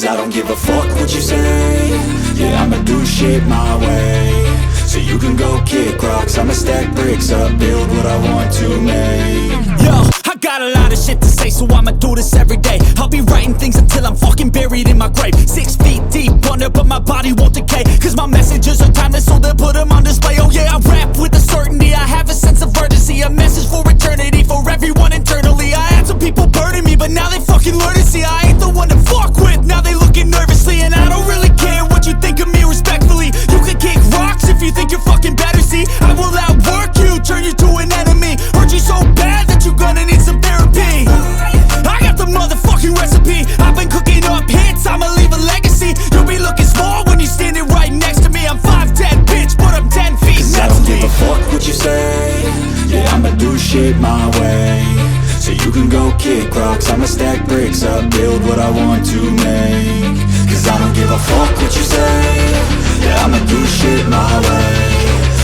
Cause I don't give a fuck what you say. Yeah, I'ma do shit my way. So you can go kick rocks, I'ma stack bricks up, build what I want to make. Yo, I got a lot of shit to say, so I'ma do this every day. I'll be writing things until I'm fucking buried in my grave. 6 feet deep under, but my body won't decay. Cause my messages are timeless, so they'll put them on display. Oh yeah, I rap with a certainty, I have a sense of urgency. A message for eternity, for everyone internally. I had some people burning me, but now they fucking learn to see I ain't the one to fuck with, now they looking nervously. And I don't really care what you think of me, respectfully. You can kick rocks if you think you're fucking better, see. I will outwork you, turn you to an enemy. Hurt you so bad that you're gonna need some therapy. I got the motherfucking recipe. I've been cooking up hits, I'ma leave a legacy. You'll be looking small when you're standing right next to me. I'm 5'10", bitch, but I'm 10 feet next to me. I don't give a fuck what you say. Yeah, I'ma do shit my way. So you can go kick rocks, I'ma stack bricks up, build what I want to make. Cause I don't give a fuck what you say. Yeah, I'ma do shit my way.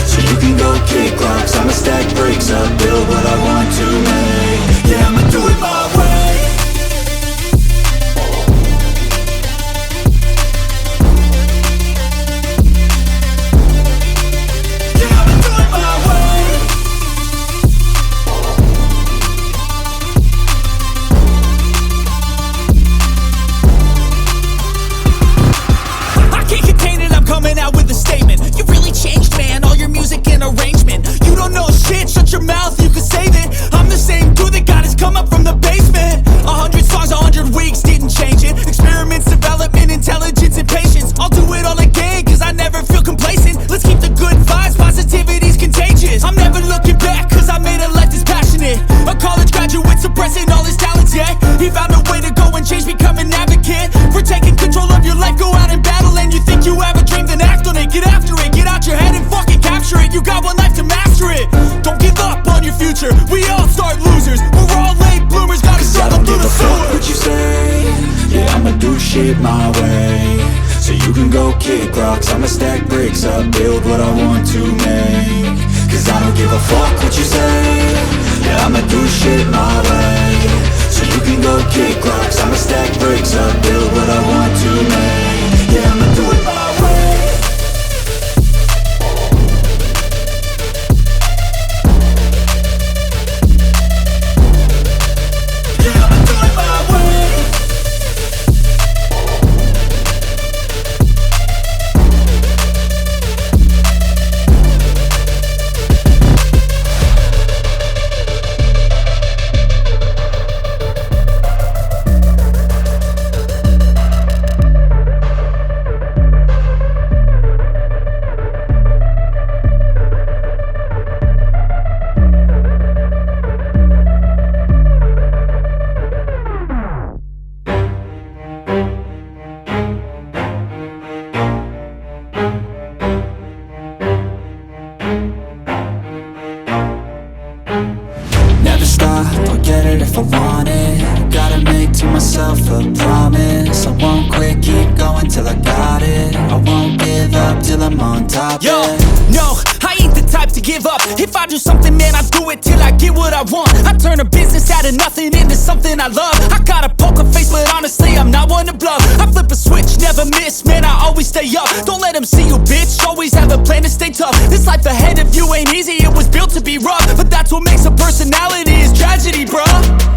So you can go kick rocks, I'ma stack bricks up, build what I want to make. Yeah, I'ma do it my way. Coming out with a statement. You really changed, man, all your music and arrangement. You don't know shit, shut your mouth, you can save it. I'm the same dude that got his come up from the basement. 100 songs, 100 weeks, didn't change it. Experiments, development, intelligence, and patience. I'll do it all again, cause I never feel complacent. Let's keep the good vibes, positivity's contagious. I'm never looking back, cause I made a life that's passionate. A college graduate suppressing all his talents, yeah. He found a way to go and change, become an advocate. For taking control of your life, go out and battle. And you think you have a dream, then act on it. Get after it, get out your head and fucking capture it. You got one life to master it. Don't give up on your future, we all start losers. We're all late bloomers, gotta struggle through the sewer. What you say? Yeah, I'ma do shit my way. So you can go kick rocks, I'ma stack bricks up, build what I want to make. Cause I don't give a fuck what you say. Yeah, I'ma do shit my way. So you can go kick rocks, I'ma stack bricks up, build what I want to make. Yeah, I'ma do it my way. I'll get it if I want it. Gotta make to myself a promise. I won't quit, keep going till I got it. I won't give up till I'm on top. Yo, no, I ain't the type to give up. If I do something, man, I do it till I get what I want. I turn a business out of nothing into something I love. I got a poker face, but honestly, I'm not one to bluff. I flip a switch, never miss, man, I always stay up. Don't let them see you, bitch, always have a plan to stay tough. This life ahead of you ain't easy, it was built to be rough. But that's what makes a personality, is tragedy, bruh.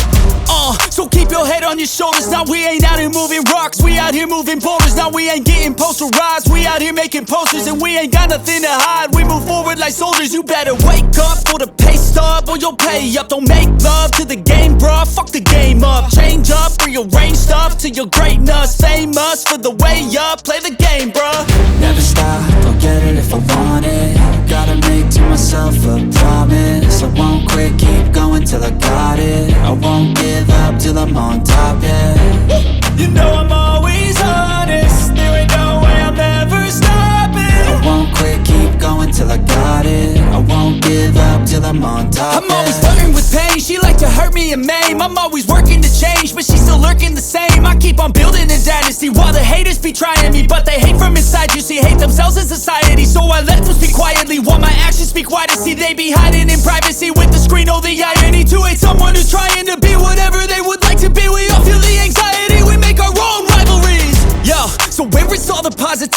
So keep your head on your shoulders. Now we ain't out here moving rocks, we out here moving boulders. Now we ain't getting posterized, we out here making posters. And we ain't got nothing to hide, we move forward like soldiers. You better wake up for the pay stub, or you'll pay up. Don't make love to the game, bruh, fuck the game up. Change up, rearrange stuff to your greatness. Famous for the way up, play the game, bruh. Never stop, I'll get it if I want it. Gotta make to myself a promise. I won't quit, keep going till I got it. I won't give up till I'm on top, yeah. You know I'm always honest, there ain't no way I'm ever stopping. I won't quit, keep going till I got it. I won't give up till I'm on top, I'm always flirting with pain, she like to hurt me and maim. I'm always working to change, but she's still lurking the same. I keep on building a dynasty while the haters be trying me. But they hate from inside, you see, hate themselves in society. So I let them speak quietly while my actions speak wider. See, they be hiding in privacy with the screen, oh the irony. To hate someone who's trying to be whatever they would like to be. We all feel the anxiety, we make our own rivalries.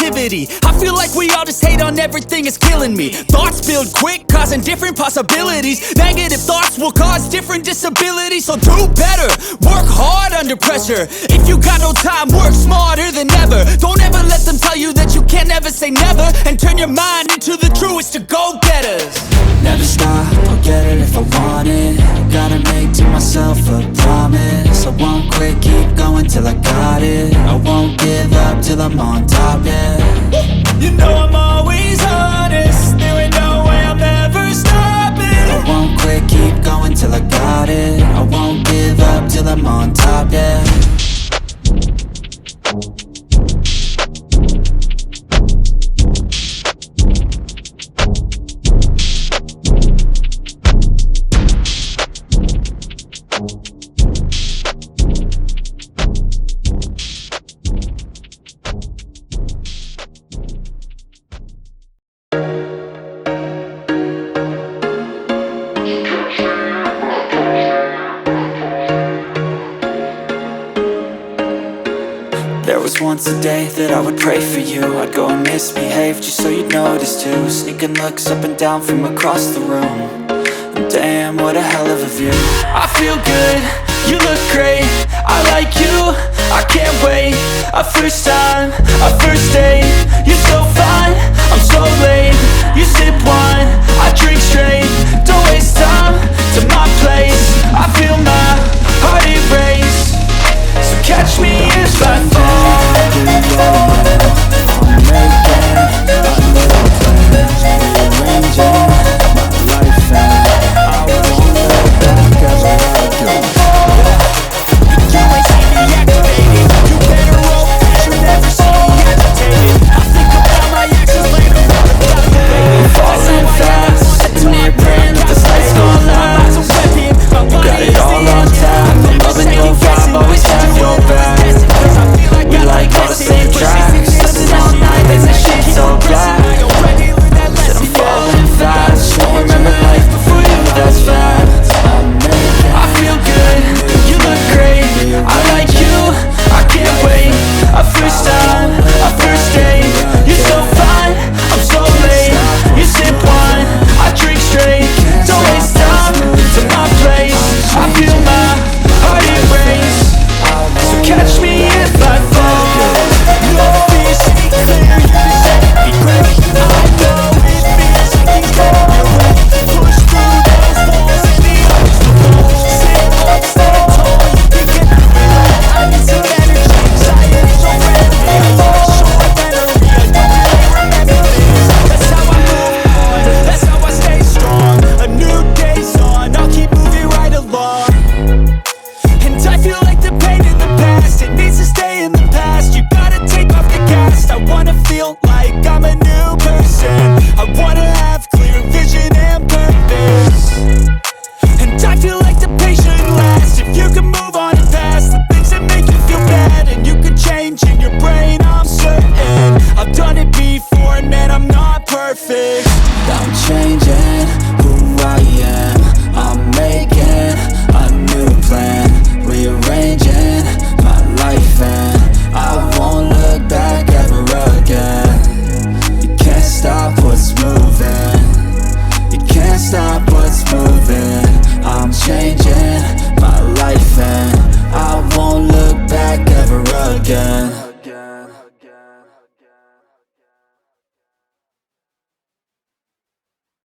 negativity. I feel like we all just hate on everything, it's killing me. Thoughts build quick, causing different possibilities. Negative thoughts will cause different disabilities. So do better, work hard under pressure. If you got no time, work smarter than ever. Don't ever let them tell you that you can't never say never. And turn your mind into the truest of go-getters. Never stop, I'll get it if I want it. Gotta make to myself a promise. I won't quit, keep going till I got it. I won't give up till I'm on top, yeah. You know I'm always honest, there ain't no way I'm ever stopping. I won't quit, keep going till I got it. I won't give up till I'm on top, yeah. There was once a day that I would pray for you. I'd go and misbehave just so you'd notice too. Sneaking looks up and down from across the room. And damn, what a hell of a view. I feel good, you look great, I like you, I can't wait. A first time, a first date, you're so fine, I'm so late. You sip wine, I drink straight. Don't waste time to my place. I feel my heart erase. So catch me if I fall. Falling fast, near print, the lights gon' last. You got it all on